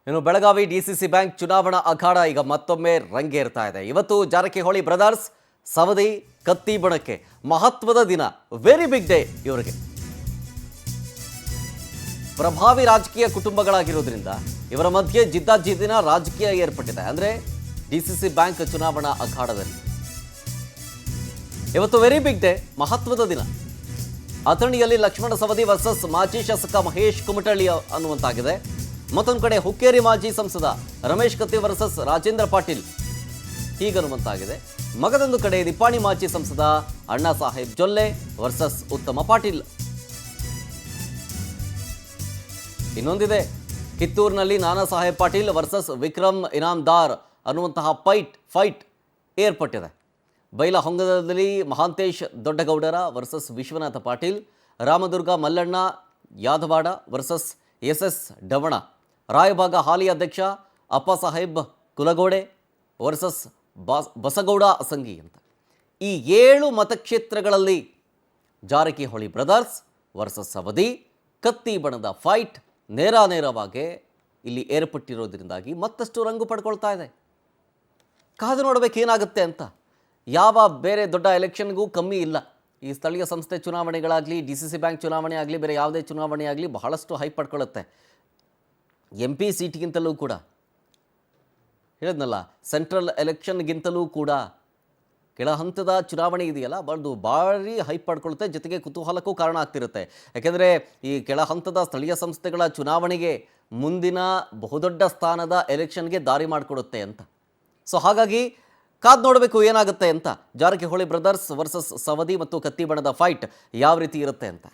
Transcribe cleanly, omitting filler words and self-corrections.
ಇನ್ನು Belagavi DCC bank ಚುನಾವಣಾ ಅಖಾಡ ಈಗ ಮತ್ತೊಮ್ಮೆ ರಂಗೇರ್ತಾ ಇದೆ. ಇವತ್ತು ಜಾರಕಿಹೊಳಿ ಬ್ರದರ್ಸ್ ಸವದಿ ಕತ್ತಿ ಬಣಕ್ಕೆ ಮಹತ್ವದ ದಿನ, ವೆರಿ ಬಿಗ್ ಡೇ ಇವರಿಗೆ. ಪ್ರಭಾವಿ ರಾಜಕೀಯ ಕುಟುಂಬಗಳಾಗಿರೋದ್ರಿಂದ ಇವರ ಮಧ್ಯೆ ಜಿದ್ದಾಜಿದ್ದಿನ ರಾಜಕೀಯ ಏರ್ಪಟ್ಟಿದೆ. ಅಂದರೆ ಡಿಸಿಸಿ ಬ್ಯಾಂಕ್ ಚುನಾವಣಾ ಅಖಾಡದಲ್ಲಿ ಇವತ್ತು ವೆರಿ ಬಿಗ್ ಡೇ, ಮಹತ್ವದ ದಿನ. ಅಥಣಿಯಲ್ಲಿ ಲಕ್ಷ್ಮಣ ಸವದಿ ವರ್ಸಸ್ ಮಾಜಿ ಶಾಸಕ ಮಹೇಶ್ ಕುಮಟಳ್ಳಿ ಅನ್ನುವಂತಾಗಿದೆ. ಮತ್ತೊಂದು ಕಡೆ ಹುಕ್ಕೇರಿ ಮಾಜಿ ಸಂಸದ ರಮೇಶ್ ಕತ್ತಿ ವರ್ಸಸ್ ರಾಜೇಂದ್ರ ಪಾಟೀಲ್ ಹೀಗನ್ನುವಂತಾಗಿದೆ. ಮಗದೊಂದು ಕಡೆ ನಿಪ್ಪಾಣಿ ಮಾಜಿ ಸಂಸದ ಅಣ್ಣಾ ಸಾಹೇಬ್ ಜೊಲ್ಲೆ ವರ್ಸಸ್ ಉತ್ತಮ ಪಾಟೀಲ್. ಇನ್ನೊಂದಿದೆ, ಕಿತ್ತೂರಿನಲ್ಲಿ ನಾನಾ ಸಾಹೇಬ್ ಪಾಟೀಲ್ ವರ್ಸಸ್ ವಿಕ್ರಮ್ ಇನಾಮ್ದಾರ್ ಅನ್ನುವಂತಹ ಫೈಟ್ ಏರ್ಪಟ್ಟಿದೆ. ಬೈಲಹೊಂಗಲದಲ್ಲಿ Mahantesh Doddagoudar versus Vishwanath Patil, Ramdurg Mallanna Yadawad versus S Davana, Raibag ಹಾಲಿ ಅಧ್ಯಕ್ಷ ಅಪ್ಪ ಸಾಹೇಬ್ ಕುಲಗೋಡೆ ವರ್ಸಸ್ ಬಸಗೌಡ ಅಸಂಗಿ ಅಂತ. ಈ 7 ಮತಕ್ಷೇತ್ರಗಳಲ್ಲಿ ಜಾರಕಿಹೊಳಿ ಬ್ರದರ್ಸ್ ವರ್ಸಸ್ ಸವದಿ ಕತ್ತಿ ಬಣದ ಫೈಟ್ ನೇರವಾಗಿ ಇಲ್ಲಿ ಏರ್ಪಟ್ಟಿರೋದ್ರಿಂದಾಗಿ ಮತ್ತಷ್ಟು ರಂಗು ಪಡ್ಕೊಳ್ತಾ ಇದೆ. ಕಾದು ನೋಡಬೇಕು ಏನಾಗುತ್ತೆ ಅಂತ. ಯಾವ ಬೇರೆ ದೊಡ್ಡ ಎಲೆಕ್ಷನ್ಗೂ ಕಮ್ಮಿ ಇಲ್ಲ. ಈ ಸ್ಥಳೀಯ ಸಂಸ್ಥೆ ಚುನಾವಣೆಗಳಾಗಲಿ, ಡಿಸಿಸಿ ಬ್ಯಾಂಕ್ ಚುನಾವಣೆ ಆಗಲಿ, ಬೇರೆ ಯಾವುದೇ ಚುನಾವಣೆ ಆಗಲಿ ಬಹಳಷ್ಟು ಹೈಪ್ ಪಡ್ಕೊಳ್ಳುತ್ತೆ. MP ಸೀಟ್ಗಿಂತಲೂ ಕೂಡ, ಹೇಳಿದ್ನಲ್ಲ, ಸೆಂಟ್ರಲ್ ಎಲೆಕ್ಷನ್ಗಿಂತಲೂ ಕೂಡ ಕೆಳ ಹಂತದ ಚುನಾವಣೆ ಇದೆಯಲ್ಲ, ಭಾರಿ ಹೈಪ್ ಪಡ್ಕೊಳುತ್ತೆ. ಜೊತೆಗೆ ಕುತೂಹಲಕ್ಕೂ ಕಾರಣ ಆಗ್ತಿರುತ್ತೆ. ಯಾಕೆಂದರೆ ಈ ಕೆಳ ಹಂತದ ಸ್ಥಳೀಯ ಸಂಸ್ಥೆಗಳ ಚುನಾವಣೆಗೆ ಮುಂದಿನ ಬಹುದೊಡ್ಡ ಸ್ಥಾನದ ಎಲೆಕ್ಷನ್ಗೆ ದಾರಿ ಮಾಡಿಕೊಡುತ್ತೆ ಅಂತ. ಸೊ ಹಾಗಾಗಿ ಕಾದು ನೋಡಬೇಕು ಏನಾಗುತ್ತೆ ಅಂತ. ಜಾರಕಿಹೊಳಿ ಬ್ರದರ್ಸ್ ವರ್ಸಸ್ ಸವದಿ ಮತ್ತು ಕತ್ತಿ ಬಣದ ಫೈಟ್ ಯಾವ ರೀತಿ ಇರುತ್ತೆ ಅಂತ.